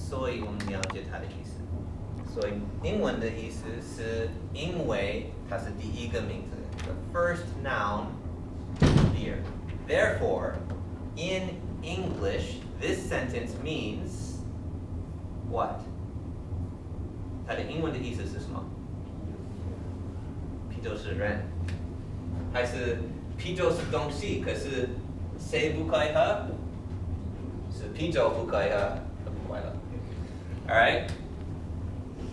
所以我们了解它的意思。所以英文的意思是因为它是第一个名词 ，the first noun here. Therefore, in English, this sentence means what? 它的英文的意思是什么？啤酒是人，还是啤酒是东西？可是谁不可以喝？是啤酒不可以喝，不快乐。All right.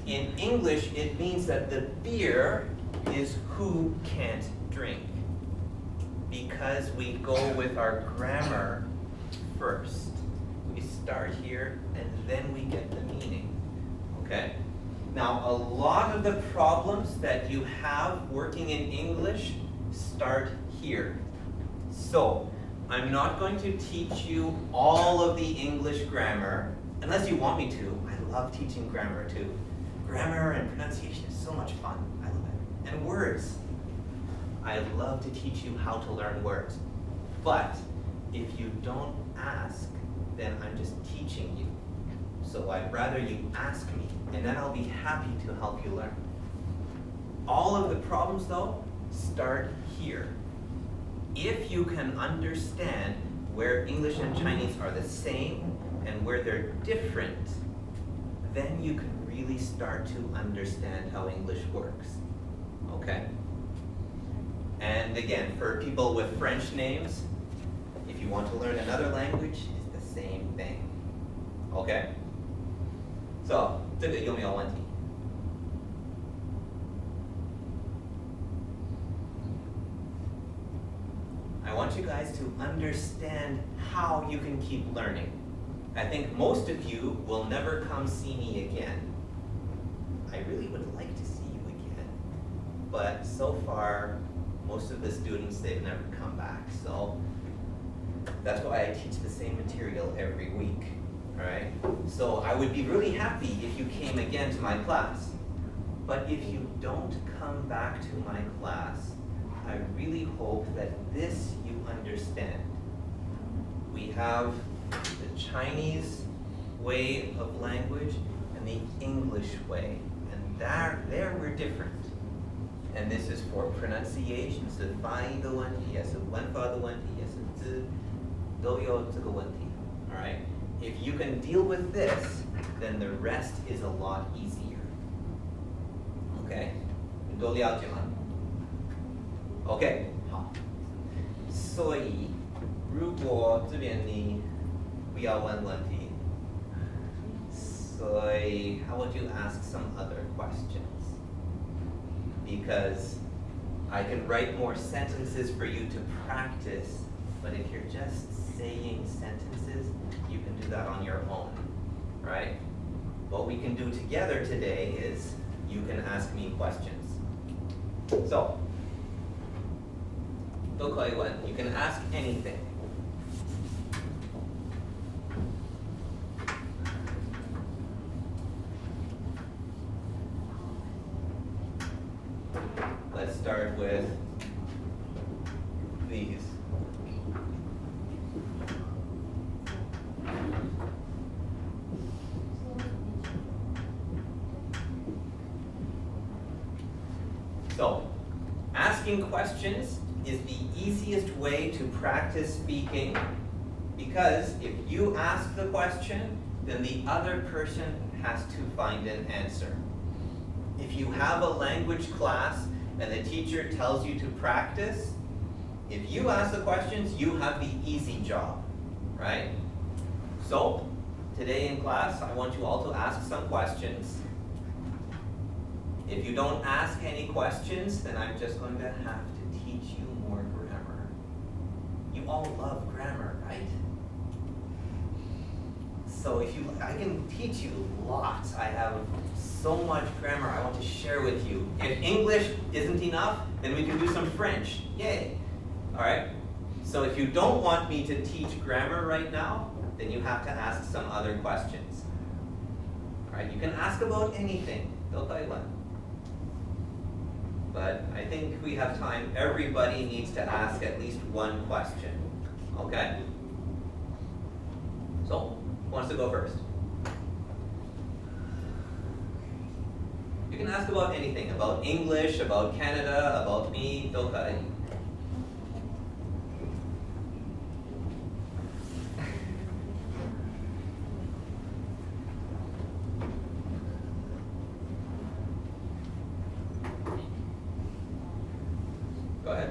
In English, it means that the beer is who can't drink. Because we go with our grammar first. We start here and then we get the meaning. Okay? Now, a lot of the problems that you have working in English start here. So, I'm not going to teach you all of the English grammar, unless you want me to. I love teaching grammar too. Grammar and pronunciation is so much fun. I love it. And words. I love to teach you how to learn words. But if you don't ask, then I'm just teaching you. So I'd rather you ask me, and then I'll be happy to help you learn. All of the problems, though, start here. If you can understand where English and Chinese are the same and where they're different, then you can really start to understand how English works. Okay? And again, for people with French names, if you want to learn another language, it's the same thing. Okay? So, 这个有没有问题？ I want you guys to understand how you can keep learning. I think most of you will never come see me again. I really would like to see you again. But so far, most of the students, they've never come back. So that's why I teach the same material every week. All right? So I would be really happy if you came again to my class. But if you don't come back to my class, I really hope that this you understand. We have the Chinese way of language and the English way. And there we're different. And this is for pronunciation, 是发音的问题，也是文法的问题，也是字都有这个问题。All right? If you can deal with this, then the rest is a lot easier. Okay? 你都了解吗？ OK， 好。所以，如果这边你不要问问题，所以 how would you ask some other questions? Because I can write more sentences for you to practice, but if you're just saying sentences, you can do that on your own, right? What we can do together today is you can ask me questions. So, 都可以问. You can ask anything. Let's start with these. So, asking questions is the easiest way to practice speaking, because if you ask the question, then the other person has to find an answer. If you have a language class and the teacher tells you to practice, if you ask the questions, you have the easy job, right? So, today in class, I want you all to ask some questions. If you don't ask any questions, then I'm just going to have to teach you more grammar. You all love grammar, right? So I can teach you lots. I have so much grammar I want to share with you. If English isn't enough, then we can do some French. Yay. All right? So if you don't want me to teach grammar right now, then you have to ask some other questions. All right? You can ask about anything. But I think we have time. Everybody needs to ask at least one question. Okay? So, who wants to go first? You can ask about anything, about English, about Canada, about me, 都可以。Go ahead.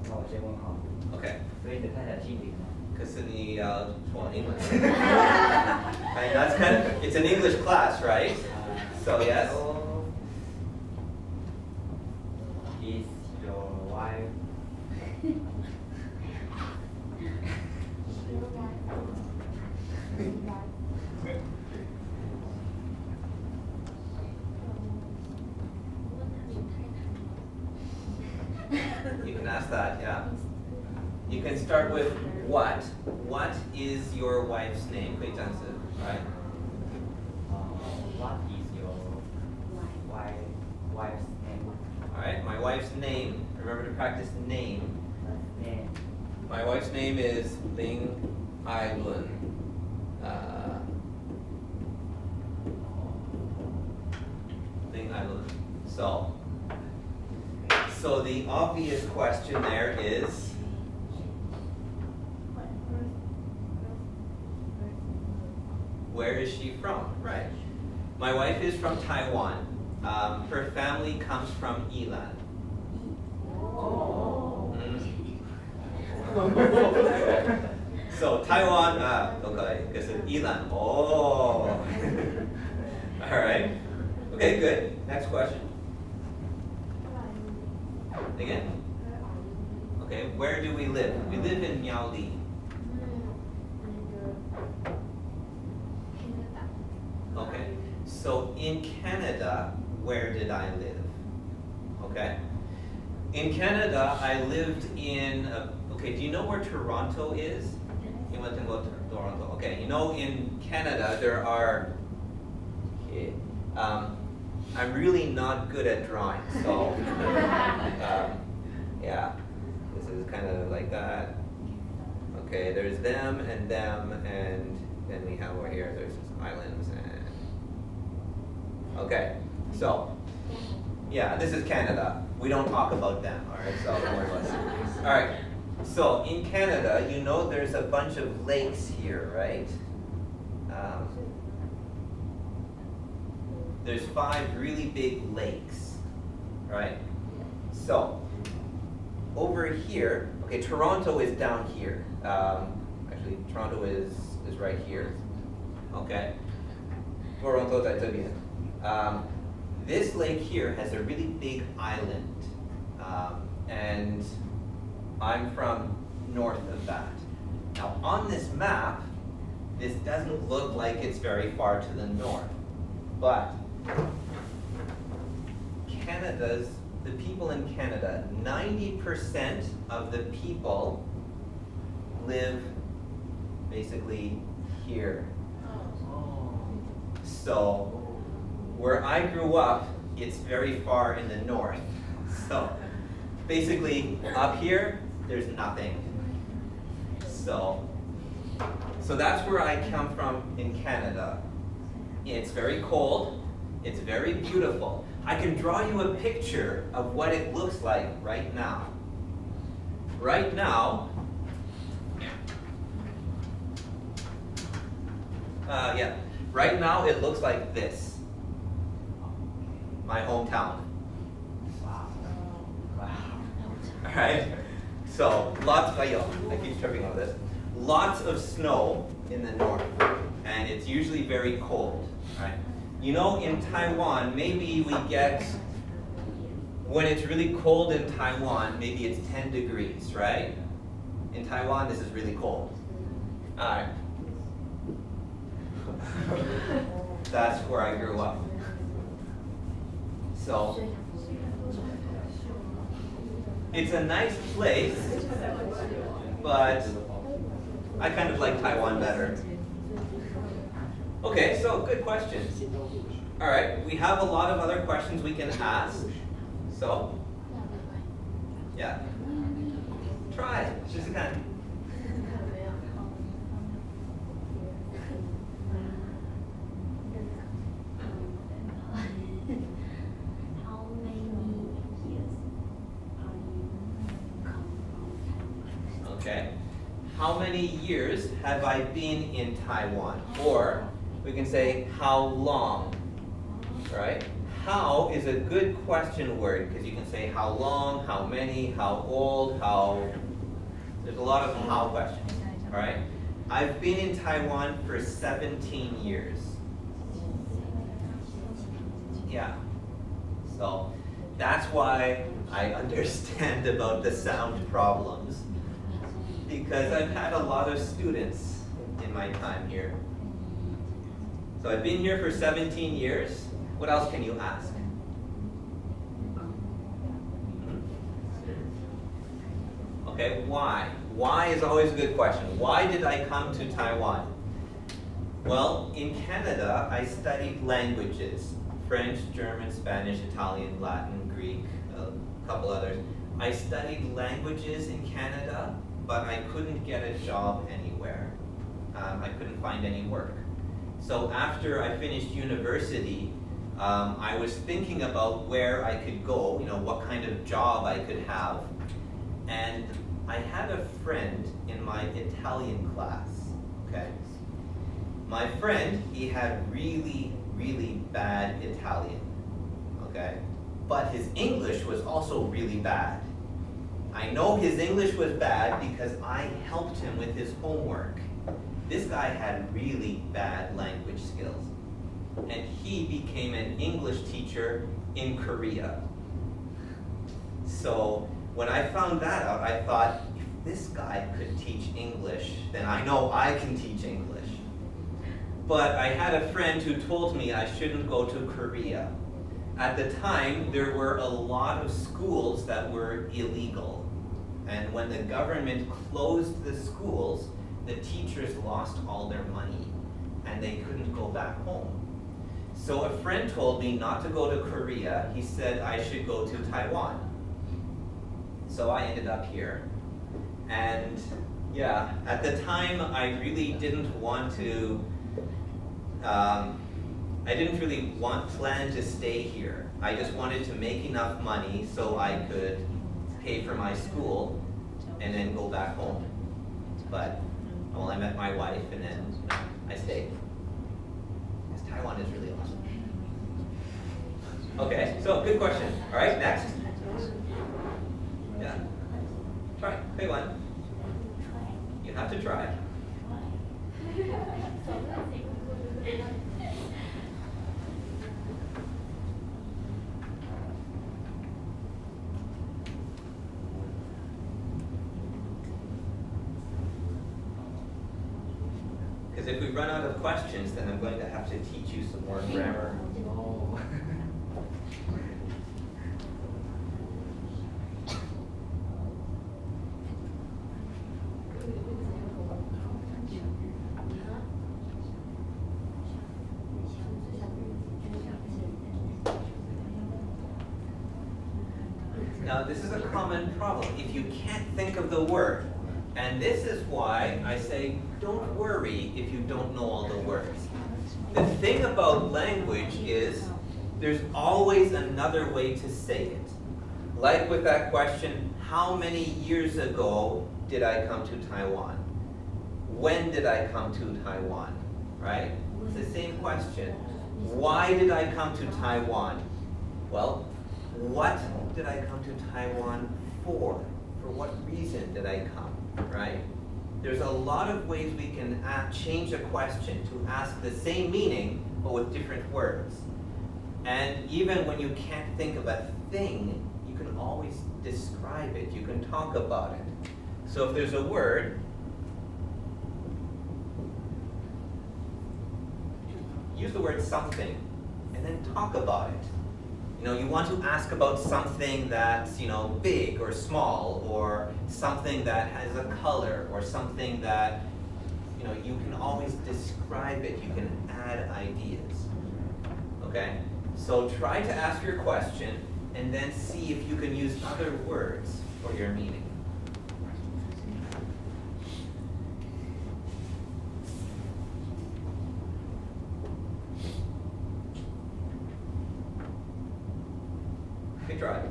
那我先问好。Okay. 所以你的太太姓林吗？可是你要说英文。Right, that's kind of, it's an English class, right? So yes. Is your wife? You can ask that, yeah. You can start with what? What is your wife's name? 可以这样子, right? What is your wife's name? Alright, my wife's name. Remember to practice name. Name. My wife's name is Ling Ailun. Ling Ailun. So the obvious question there is, where is she from, right? My wife is from Taiwan. Her family comes from Ilan. So Taiwan, okay, because of Ilan. Oh. All right. Okay, good. Next question. Again. Okay, where do we live? We live in Miaoli. Okay, so in Canada, where did I live? Okay, in Canada, I lived in, okay, do you know where Toronto is? You went to go to Toronto. Okay, you know in Canada, there are, okay, I'm really not good at drawing, so, yeah, this is kind of like that. Okay, there's them, and then we have over here, there's islands, and, okay, so, yeah, this is Canada. We don't talk about them, all right, so don't worry about it. All right, so in Canada, you know there's a bunch of lakes here, right? There's 5 really big lakes, right? So, over here, okay, Toronto is down here. Actually, Toronto is right here, okay? Toronto 在这边. This lake here has a really big island, and I'm from north of that. Now, on this map, this doesn't look like it's very far to the north, but the people in Canada, 90% of the people live basically here. So, where I grew up, it's very far in the north. So, basically, up here, there's nothing. So that's where I come from in Canada. It's very cold. It's very beautiful. I can draw you a picture of what it looks like right now. Right now, right now it looks like this. My hometown. Wow. All right. So I keep tripping on this. Lots of snow in the north, and it's usually very cold. Right? You know, in Taiwan, maybe we get, when it's really cold in Taiwan, maybe it's 10 degrees, right? In Taiwan, this is really cold. All right. That's where I grew up. So, it's a nice place, but I kind of like Taiwan better. Okay, so good question. All right, we have a lot of other questions we can ask. So, yeah. Try. 试试看。How many years are you come from Taiwan? Okay. How many years have I been in Taiwan? Or we can say how long, right? How is a good question word because you can say how long, how many, how old, how. There's a lot of how questions, all right? I've been in Taiwan for 17 years. Yeah. So that's why I understand about the sound problems because I've had a lot of students in my time here. So I've been here for 17 years. What else can you ask? Okay, why? Why is always a good question. Why did I come to Taiwan? Well, in Canada, I studied languages. French, German, Spanish, Italian, Latin, Greek, a couple others. I studied languages in Canada, but I couldn't get a job anywhere. I couldn't find any work. So after I finished university, I was thinking about where I could go, what kind of job I could have. And I had a friend in my Italian class, okay? My friend, he had really, really bad Italian, okay? But his English was also really bad. I know his English was bad because I helped him with his homework. This guy had really bad language skills. And he became an English teacher in Korea. So when I found that out, I thought, if this guy could teach English, then I know I can teach English. But I had a friend who told me I shouldn't go to Korea. At the time, there were a lot of schools that were illegal. And when the government closed the schools, the teachers lost all their money and they couldn't go back home. So a friend told me not to go to Korea. He said I should go to Taiwan. So I ended up here. And yeah, at the time I really didn't want to, plan to stay here. I just wanted to make enough money so I could pay for my school and then go back home. But, well, I met my wife and then I stayed. Because Taiwan is really awesome. Okay, so good question. All right, next. Yeah. Try. Pick one. You have to try. Because if we run out of questions, then I'm going to have to teach you some more grammar. Oh. Now, this is a common problem. If you can't think of the word, and this is why I say don't worry if you don't know all the words. The thing about language is there's always another way to say it. Like with that question, how many years ago did I come to Taiwan? When did I come to Taiwan? Right? It's the same question. Why did I come to Taiwan? Well, what did I come to Taiwan for? For what reason did I come, right? There's a lot of ways we can change a question to ask the same meaning, but with different words. And even when you can't think of a thing, you can always describe it. You can talk about it. So if there's a word, use the word something, and then talk about it. You want to ask about something that's, big or small, or something that has a color, or something that, you can always describe it. You can add ideas. Okay? So try to ask your question, and then see if you can use other words for your meaning. Good try.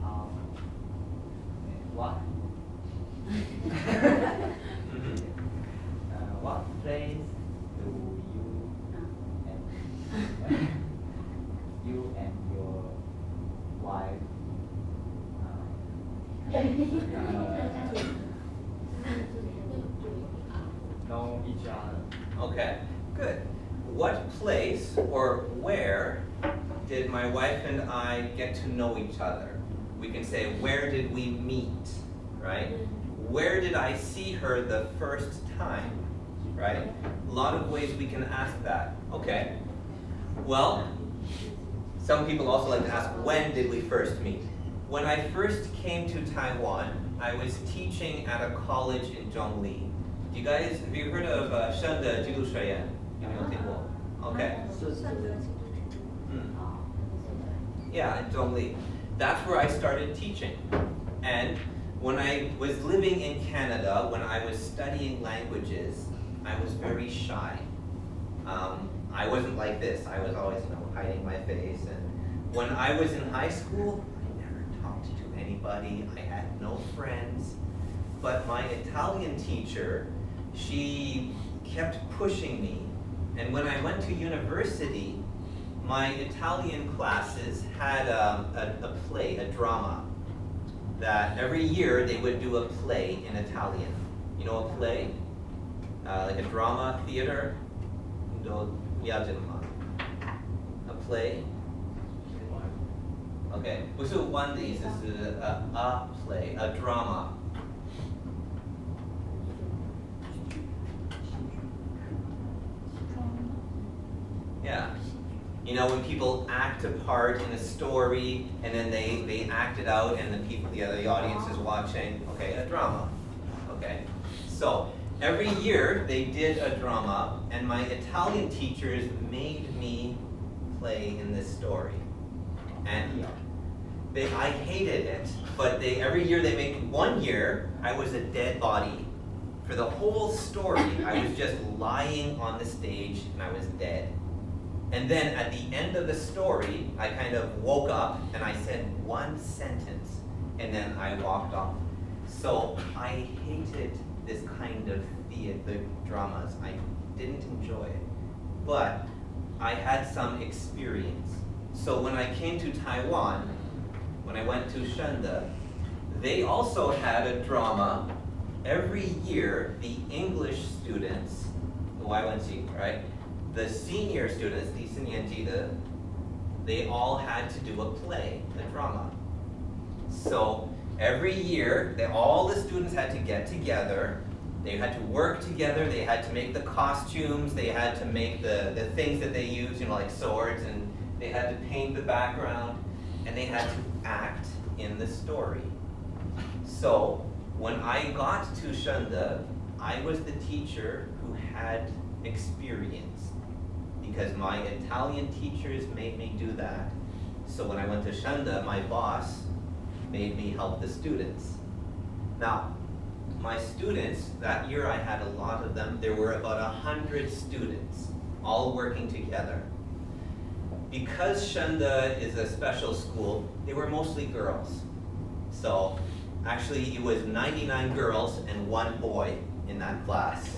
How? What? Mhm. What place do you and your wife know each other? Okay, good. What place or where did my wife and I get to know each other? We can say, where did we meet, right? Where did I see her the first time, right? A lot of ways we can ask that. Okay, well, some people also like to ask, when did we first meet? When I first came to Taiwan, I was teaching at a college in Zhongli. You guys, have you heard of Shen de Jidu Shuiyan? Okay. Yeah, in Zhongli. That's where I started teaching. And when I was living in Canada, when I was studying languages, I was very shy. I wasn't like this. I was always, hiding my face. And when I was in high school, I never talked to anybody. I had no friends. But my Italian teacher, she kept pushing me. And when I went to university, my Italian classes had a play, a drama, that every year they would do a play in Italian. You know a play? Like a drama theater? A play? Okay, 不是 one 的意思，是a play, a drama. Yeah. When people act a part in a story and then they act it out and the audience is watching. Okay, a drama. Okay. So every year they did a drama and my Italian teachers made me play in this story. And I hated it, but every year they made, one year I was a dead body. For the whole story, I was just lying on the stage and I was dead. And then at the end of the story, I kind of woke up and I said one sentence and then I walked off. So I hated this kind of the dramas. I didn't enjoy it. But I had some experience. So when I came to Taiwan, when I went to Shenda, they also had a drama. Every year, the English students, the Y1C, right? The senior students, the 4年级的, they all had to do a play, a drama. So every year, all the students had to get together. They had to work together. They had to make the costumes. They had to make the things that they use, like swords, and they had to paint the background, and they had to act in the story. So when I got to Shenda, I was the teacher who had experience because my Italian teachers made me do that. So when I went to Shenda, my boss made me help the students. Now, my students, that year I had a lot of them. There were about 100 students all working together. Because Shenda is a special school, they were mostly girls. So actually it was 99 girls and 1 boy in that class.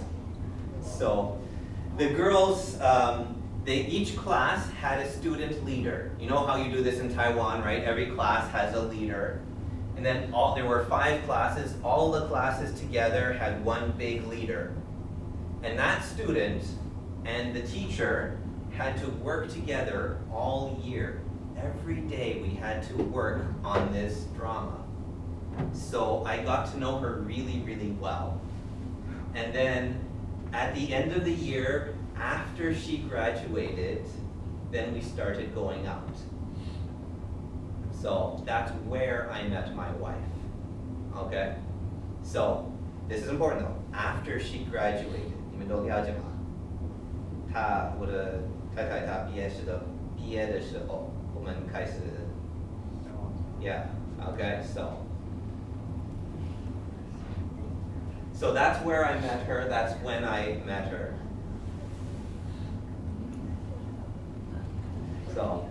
So the girls, each class had a student leader. You know how you do this in Taiwan, right? Every class has a leader. And then there were 5 classes. All the classes together had 1 big leader. And that student and the teacher had to work together all year. Every day we had to work on this drama. So I got to know her really, really well. And then at the end of the year, after she graduated, then we started going out. So that's where I met my wife. Okay? So this is important though. After she graduated, 你们都了解吗？我的太太她毕业的时候，我们开始 Yeah, okay, so that's where I met her, that's when I met her. So,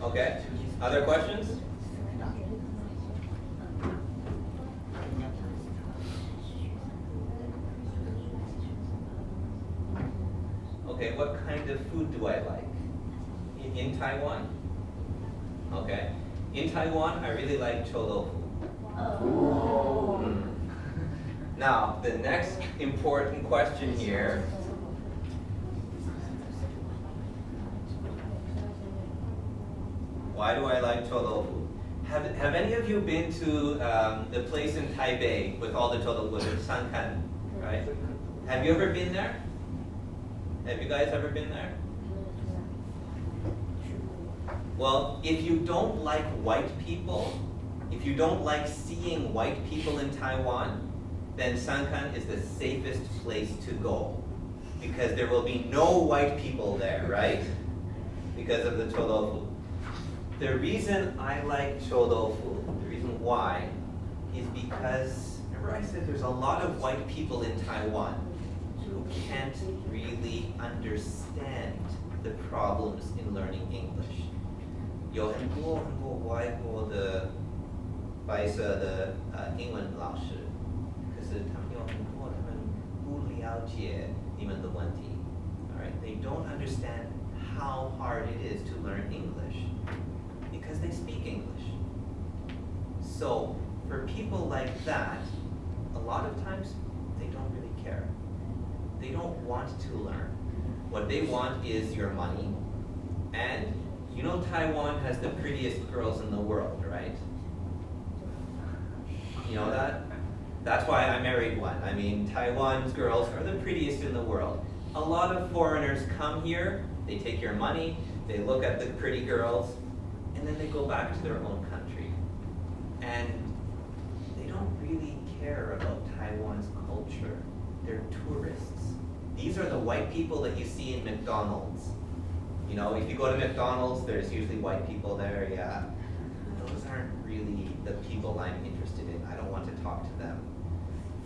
okay. Other questions? Okay, what kind of food do I like? In Taiwan? Okay. In Taiwan, I really like chou tofu. Now, the next important question here. Why do I like chou tofu? Have any of you been to the place in Taipei with all the chou tofu, Sankan, right? Have you ever been there? Have you guys ever been there? Well, if you don't like white people, if you don't like seeing white people in Taiwan, then Sankan is the safest place to go. Because there will be no white people there, right? Because of the chou tofu. The reason I like chou tofu, the reason why, is because, remember I said there's a lot of white people in Taiwan who can't really understand the problems in learning English. 有很多外国的白色的英文老师，可是他们有很多他们不了解你们的问题。All right, they don't understand how hard it is to learn English because they speak English. So for people like that, a lot of times they don't really care. They don't want to learn. What they want is your money. And you know Taiwan has the prettiest girls in the world, right? You know that? That's why I married one. I mean, Taiwan's girls are the prettiest in the world. A lot of foreigners come here, they take your money, they look at the pretty girls, and then they go back to their own country. And they don't really care about Taiwan's culture. They're tourists. These are the white people that you see in McDonald's. You know, if you go to McDonald's, there's usually white people there, yeah. Those aren't really the people I'm interested in. I don't want to talk to them.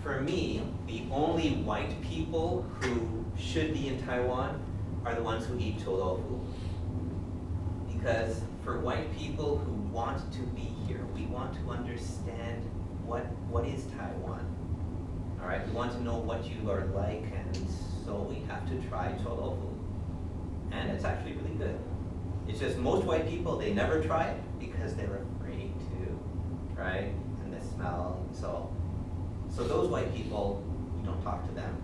For me, the only white people who should be in Taiwan are the ones who eat chou tofu. Because for white people who want to be here, we want to understand what is Taiwan. All right, we want to know what you are like, and so we have to try chou tofu. And it's actually really good. It's just most white people, they never try it because they're afraid to, right? And the smell, so those white people, you don't talk to them.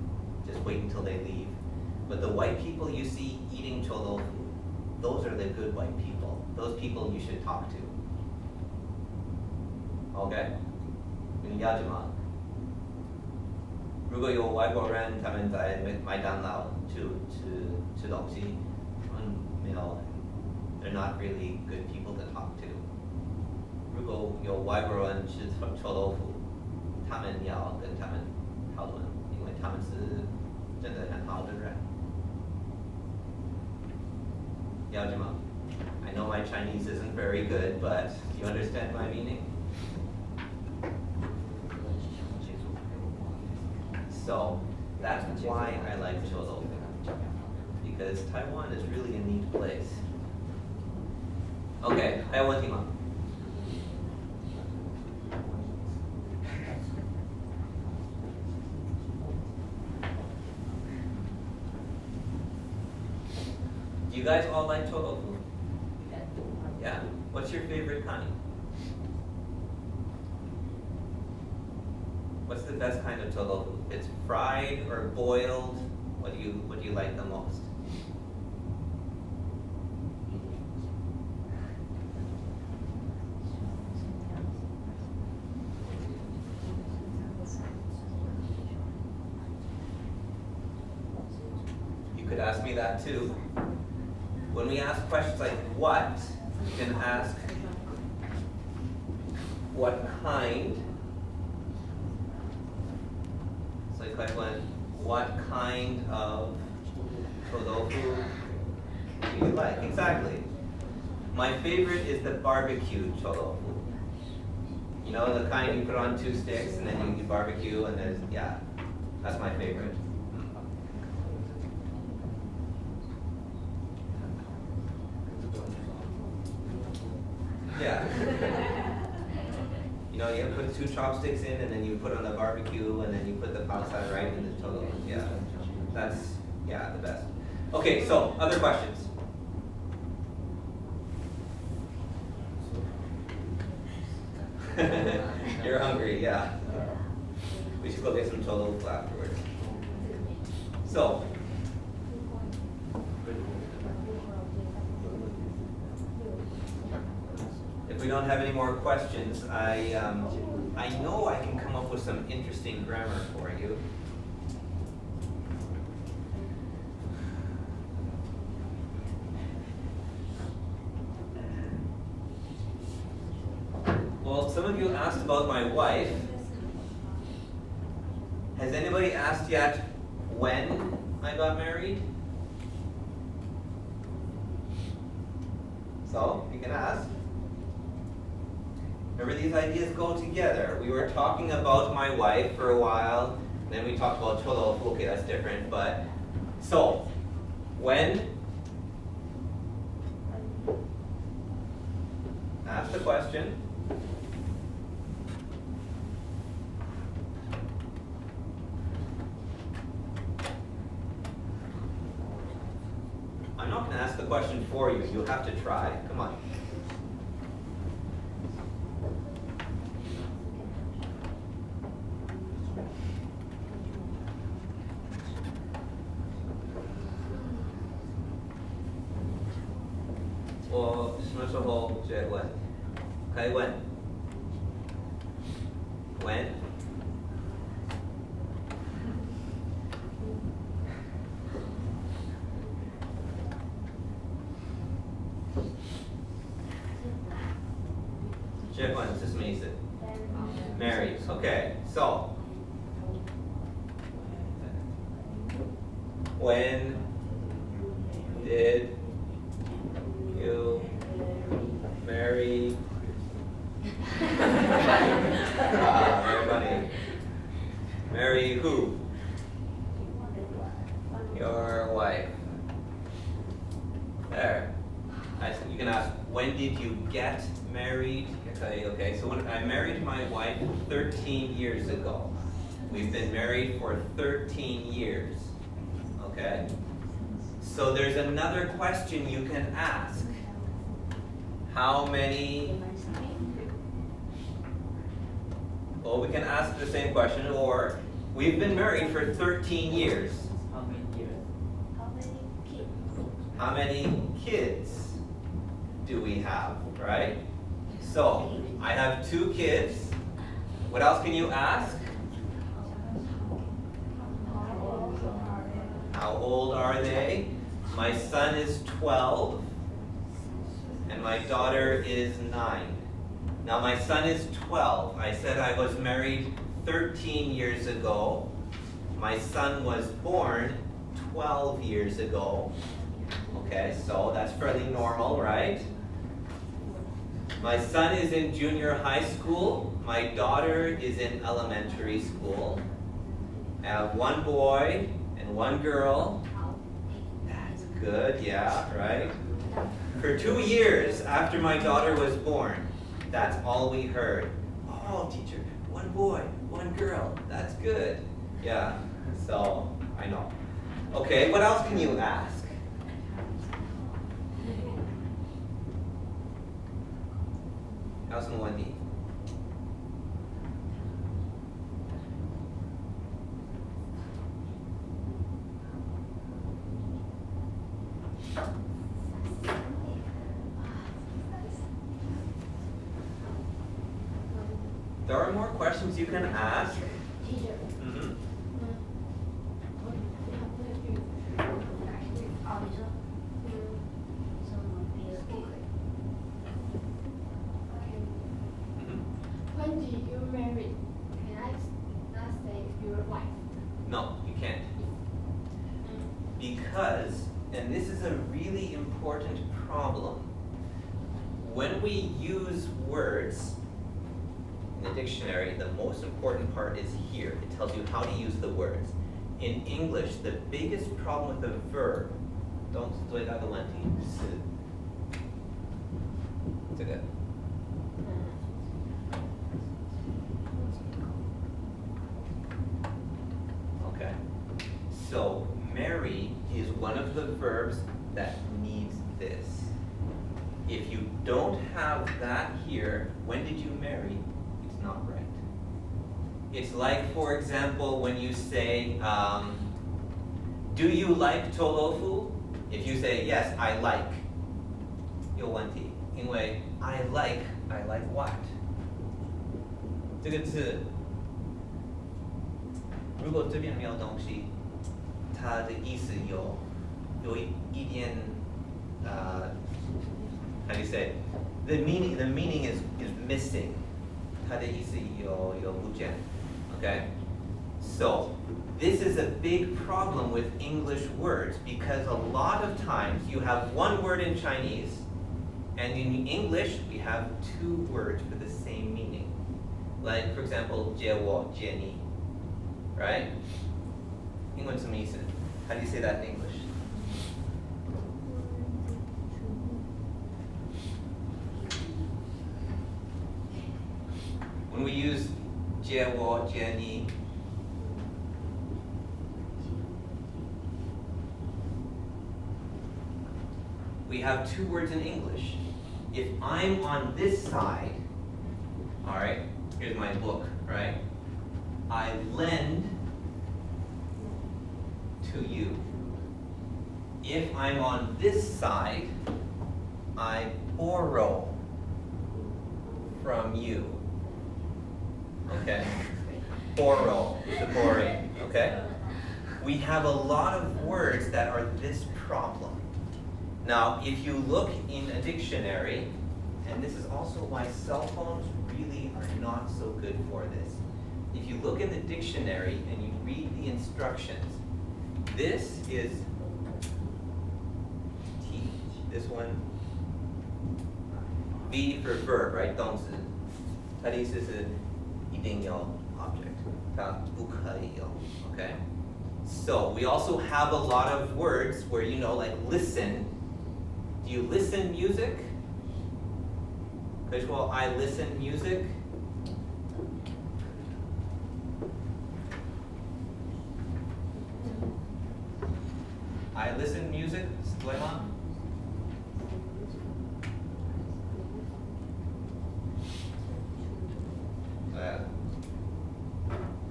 Just wait until they leave. But the white people you see eating chou tofu, those are the good white people. Those people you should talk to. Okay? 你了解吗？如果有外国人他们在麦当劳吃东西，他们没有 they're not really good people to talk to. 如果有外国人吃臭豆腐，他们要跟他们讨论，因为他们是真的很好的人。了解吗？ I know my Chinese isn't very good, but you understand my meaning? So that's why I like chou tofu, because Taiwan is really a neat place. Okay, 还有问题吗？ Do you guys all like chou tofu? Yeah. What's your favorite kind? What's the best kind of chou tofu? It's fried or boiled. What do you like the most? You could ask me that too. When we ask questions like what, you can ask what kind. So it's like what kind of chou tofu do you like? Exactly. My favorite is the barbecued chou tofu. You know, the kind you put on 2 sticks and then you barbecue and there's, yeah, that's my favorite. put 2 chopsticks in, and then you put on the barbecue, and then you put the outside right in the total. Yeah, that's the best. Okay, so other questions. You're hungry, yeah. We should go get some total afterwards. So. If we don't have any more questions, I know I can come up with some interesting grammar for you. Well, some of you asked about my wife. Has anybody asked yet when I got married? So, you can ask. Remember, these ideas go together. We were talking about my wife for a while, then we talked about cholo. Okay, that's different, but so when? Ask the question. I'm not going to ask the question for you. You'll have to try. Come on.我什么时候结婚？可以问。When？ 结婚是什么意思 ？Married. Okay. So. When did you marry? Very funny. Marry who? Your wife. There. You can ask, when did you get married? Okay, so when I married my wife 13 years ago. We've been married for 13 years. Okay? So there's another question you can ask. How many? Well, we can ask the same question, or we've been married for 13 years. How many years? How many kids do we have, right? So, I have 2 kids. What else can you ask? How old are they? My son is 12, and my daughter is 9. Now my son is 12. I said I was married 13 years ago. My son was born 12 years ago. Okay, so that's fairly normal, right? My son is in junior high school. My daughter is in elementary school. I have 1 boy and 1 girl. That's good, yeah, right? For 2 years after my daughter was born, that's all we heard. Oh, teacher, 1 boy, 1 girl. That's good. Yeah, so I know. Okay, what else can you ask? How's the one need? There are more questions you can ask. Mm-hmm. When did you marry? Can I not say your wife? No, you can't. Because, and this is a really important problem, when we use words in the dictionary, the most important part is here. It tells you how to use the words. In English, the biggest problem with a verb, don't do it other one. It's okay. So marry is one of the verbs that needs this. If you don't have that here, when did you marry? It's not right. It's like, for example, when you say, do you like tofu? If you say, yes, I like, 有问题，因为 I like what? 这个字，如果这边没有东西，它的意思有一点how do you say? The meaning is missing. 它的意思有不见 Okay? So, this is a big problem with English words because a lot of times you have one word in Chinese and in English we have two words for the same meaning. Like, for example, 接我接你 right? 英文什么意思? How do you say that in English? When we use 接我接你, we have two words in English. If I'm on this side, all right, here's my book, right? I lend to you. If I'm on this side, I borrow from you. Okay? Borrow, the borrowing, okay? We have a lot of words that are this problem. Now, if you look in a dictionary, and this is also why cell phones really are not so good for this. If you look in the dictionary and you read the instructions, this is T, this one, V for verb, right? 动词，它的意思是一定有 object, 它不可以有 okay? So we also have a lot of words where like listen. Do you listen music? Well, I listen music. I listen music, 对吗?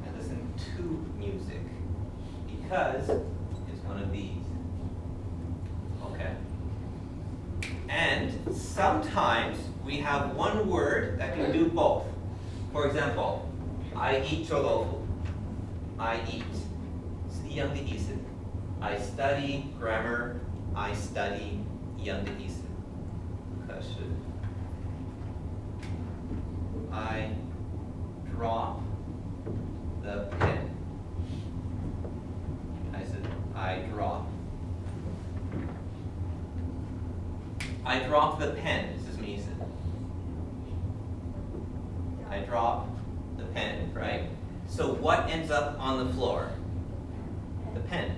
I listen to music because it's one of these. Okay? And sometimes we have one word that can do both. For example, I eat 臭豆腐. I eat. 是一样的意思. I study grammar. I study 一样的意思. 可是 I drop the pen. 还是 I drop. I drop the pen. 是什么意思? I drop the pen, right? So what ends up on the floor? The pen.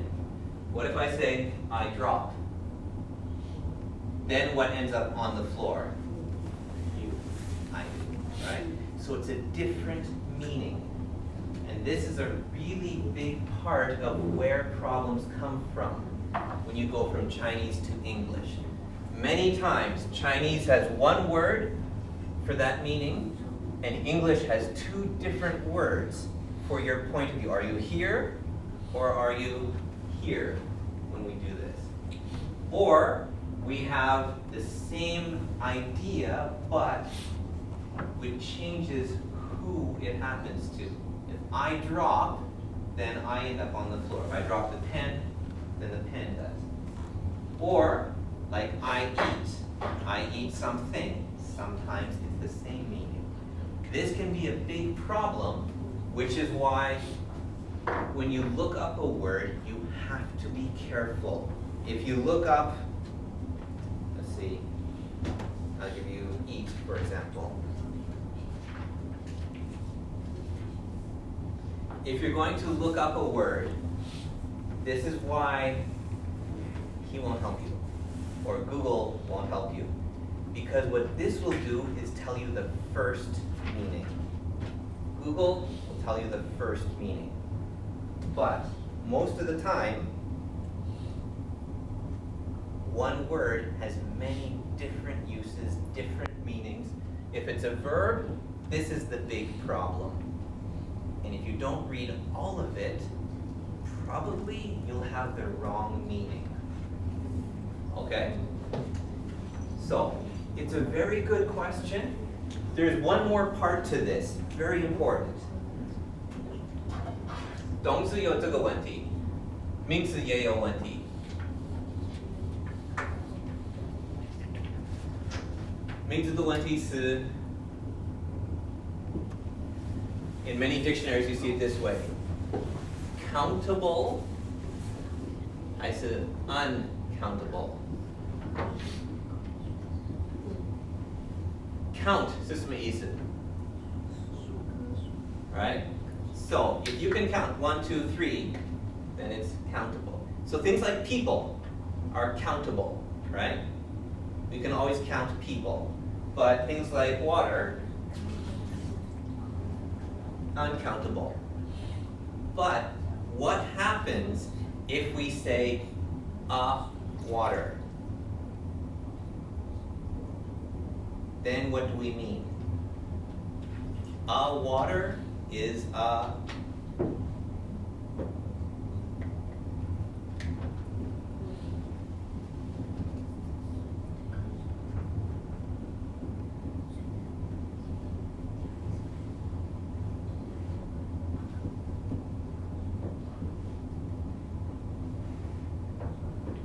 What if I say, I drop? Then what ends up on the floor? You. I do, right? So it's a different meaning. And this is a really big part of where problems come from when you go from Chinese to English. Many times, Chinese has one word for that meaning, and English has two different words for your point of view. Are you here, or are you here when we do this? Or we have the same idea, but it changes who it happens to. If I drop, then I end up on the floor. If I drop the pen, then the pen does. Or, like I eat something. Sometimes it's the same meaning. This can be a big problem, which is why when you look up a word, you have to be careful. If you look up, let's see, I'll give you eat, for example. If you're going to look up a word, this is why he won't help you, or Google won't help you. Because what this will do is tell you the first meaning. Google will tell you the first meaning. But most of the time, one word has many different uses, different meanings. If it's a verb, this is the big problem. And if you don't read all of it, probably you'll have the wrong meaning. Okay? So, it's a very good question. There's one more part to this, very important. 动词有这个问题，名词也有问题。名词的问题是 in many dictionaries you see it this way. Countable 还是 uncountable? Count 是什么意思？ Right? So, if you can count 1, 2, 3, then it's countable. So things like people are countable, right? We can always count people. But things like water, uncountable. But what happens if we say water? Then what do we mean? Water is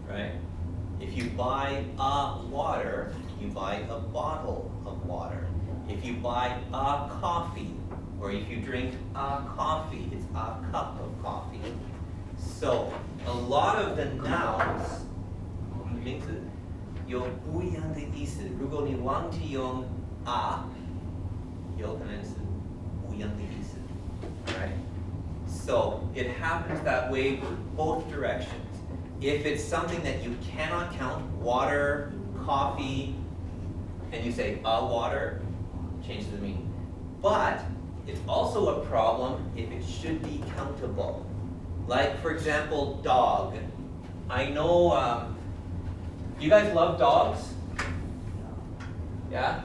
right? If you buy water, you buy a bottle of water. If you buy coffee, or if you drink coffee, it's a cup of coffee. So, a lot of the nouns 名字有不一样的意思。如果你忘记用有可能是不一样的意思。Right? So, it happens that way both directions. If it's something that you cannot count, water, coffee, and you say water, change the meaning. But it's also a problem if it should be countable. Like, for example, dog. I know, you guys love dogs? Yeah?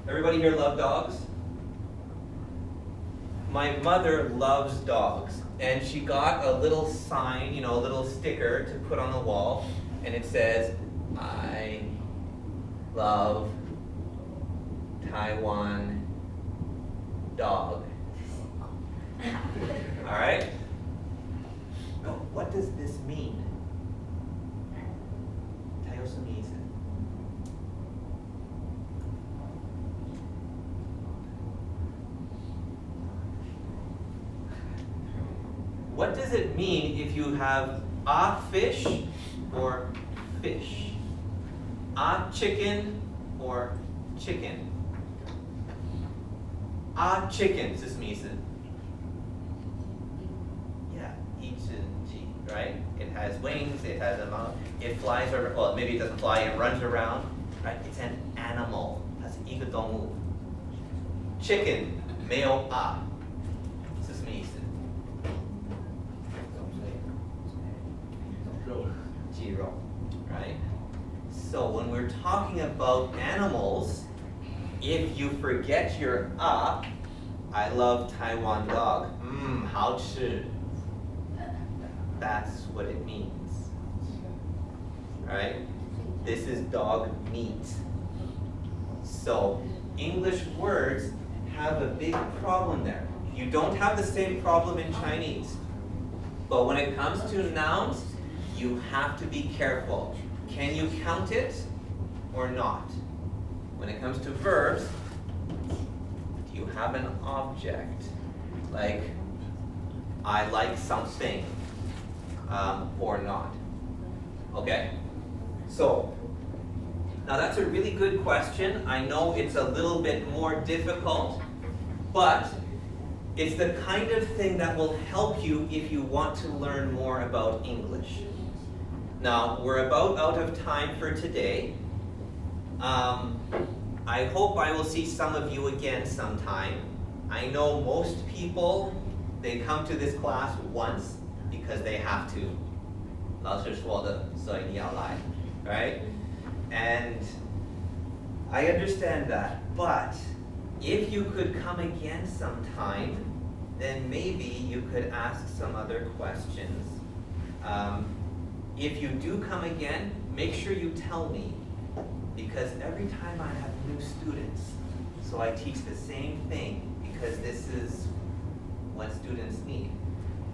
Everybody here love dogs? My mother loves dogs, and she got a little sign, you know, a little sticker to put on the wall, and it says, I love Taiwan dog. All right? What does this mean? 它有什么意思？ What does it mean if you have a fish or fish? A chicken or chicken? A chicken 是什么意思？ Yeah, 一只鸡, right? It has wings, it has a mouth, it flies around, well, maybe it doesn't fly, it runs around, right? It's an animal. 它是一个动物。Chicken 没有 a 是什么意思？ 鸡肉, right? So when we're talking about animals, if you forget your I love Taiwan dog. 好吃. That's what it means. Right? This is dog meat. So English words have a big problem there. You don't have the same problem in Chinese. But when it comes to nouns, you have to be careful. Can you count it or not? When it comes to verbs, do you have an object? Like, I like something, or not. Okay? So, now that's a really good question. I know it's a little bit more difficult, but it's the kind of thing that will help you if you want to learn more about English. Now, we're about out of time for today. I hope I will see some of you again sometime. I know most people, they come to this class once because they have to. 老师说的，所以你要来, right? And I understand that, but if you could come again sometime, then maybe you could ask some other questions. If you do come again, make sure you tell me, because every time I have new students, so I teach the same thing, because this is what students need.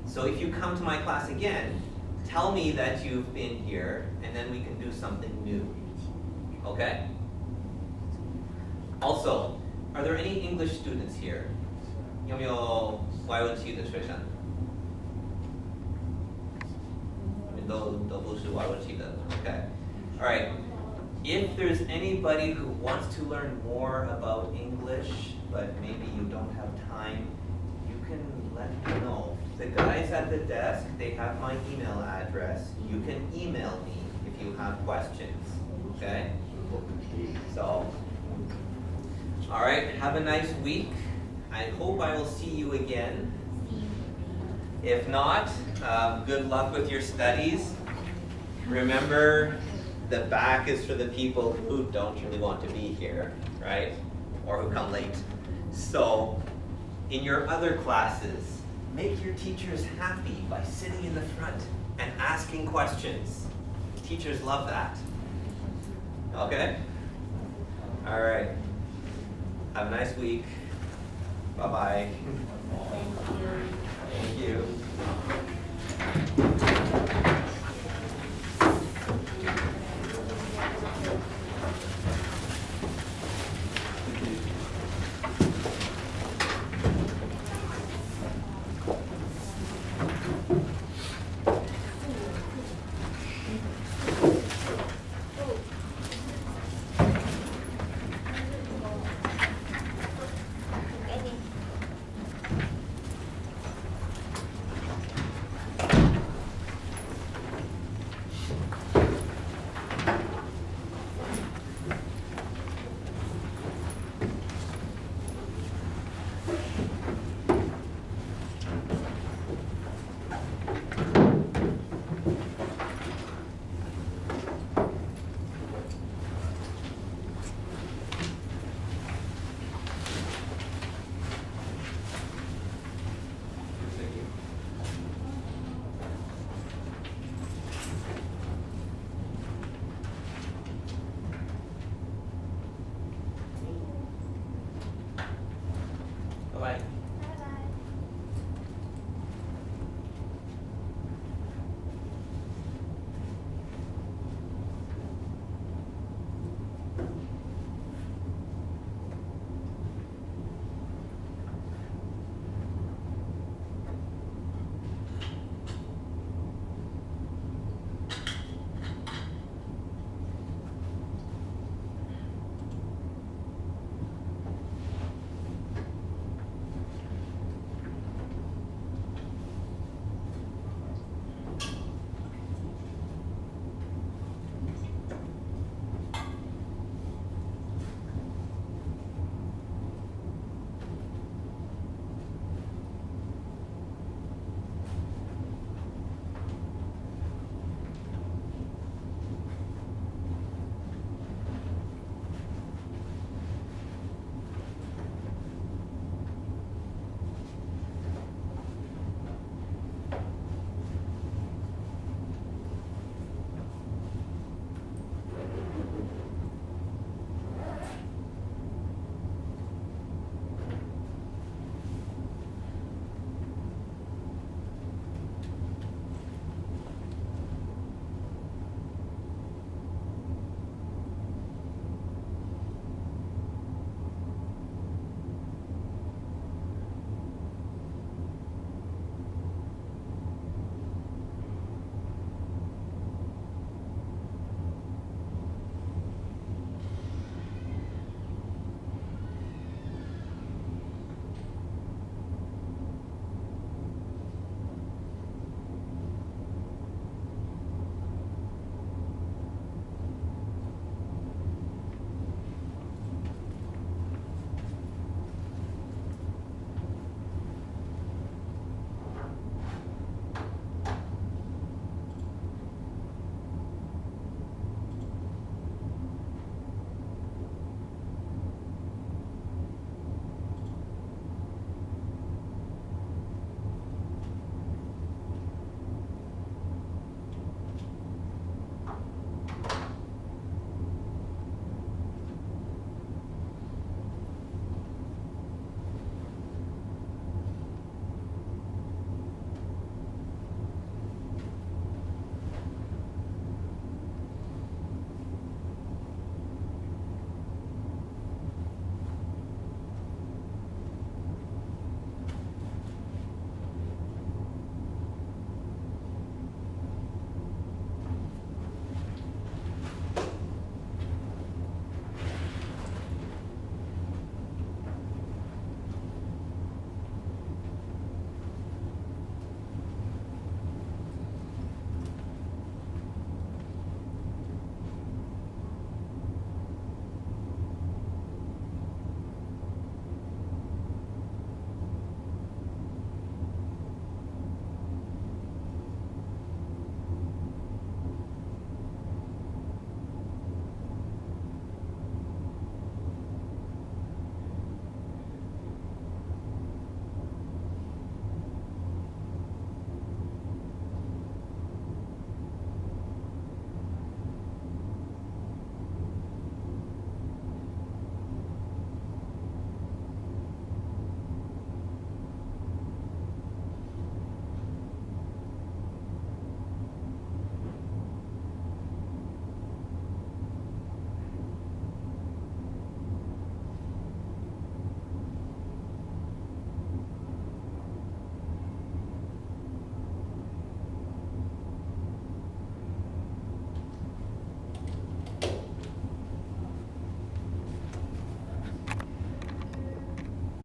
So if you come to my class again, tell me that you've been here, and then we can do something new. Okay? Also, are there any English students here? 有没有外文系的学生？你们都不是外文系的 Okay. All right. If there's anybody who wants to learn more about English, but maybe you don't have time, you can let me know. The guys at the desk, they have my email address. You can email me if you have questions. Okay? So, all right, have a nice week. I hope I will see you again. If not, good luck with your studies. Remember, the back is for the people who don't really want to be here, right? Or who come late. So, in your other classes, make your teachers happy by sitting in the front and asking questions. Teachers love that. Okay? All right. Have a nice week. Bye-bye. Thank you. Thank you.